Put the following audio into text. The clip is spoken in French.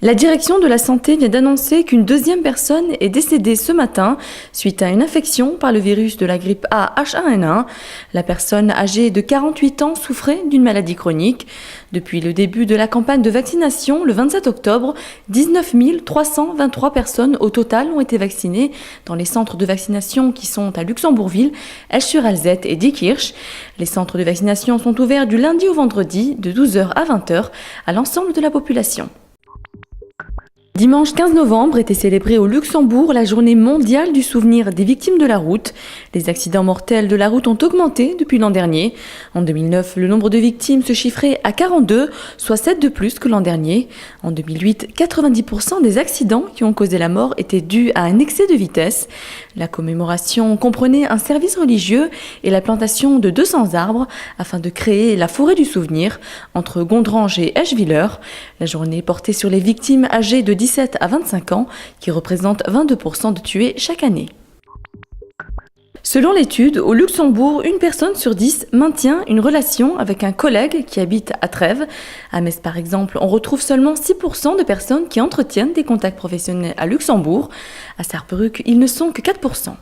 La direction de la santé vient d'annoncer qu'une deuxième personne est décédée ce matin suite à une infection par le virus de la grippe A H1N1. La personne âgée de 48 ans souffrait d'une maladie chronique. Depuis le début de la campagne de vaccination, le 27 octobre, 19 323 personnes au total ont été vaccinées dans les centres de vaccination qui sont à Luxembourgville, Esch-sur-Alzette et Diekirch. Les centres de vaccination sont ouverts du lundi au vendredi de 12h à 20h à l'ensemble de la population. Dimanche 15 novembre était célébrée au Luxembourg la journée mondiale du souvenir des victimes de la route. Les accidents mortels de la route ont augmenté depuis l'an dernier. En 2009, le nombre de victimes se chiffrait à 42, soit 7 de plus que l'an dernier. En 2008, 90% des accidents qui ont causé la mort étaient dus à un excès de vitesse. La commémoration comprenait un service religieux et la plantation de 200 arbres afin de créer la forêt du souvenir entre Gondrange et Eschwiller. La journée portait sur les victimes âgées de 17 à 25 ans, qui représentent 22% de tués chaque année. Selon l'étude, au Luxembourg, une personne sur 10 maintient une relation avec un collègue qui habite à Trèves. À Metz, par exemple, on retrouve seulement 6% de personnes qui entretiennent des contacts professionnels à Luxembourg. À Sarrebruck, ils ne sont que 4%.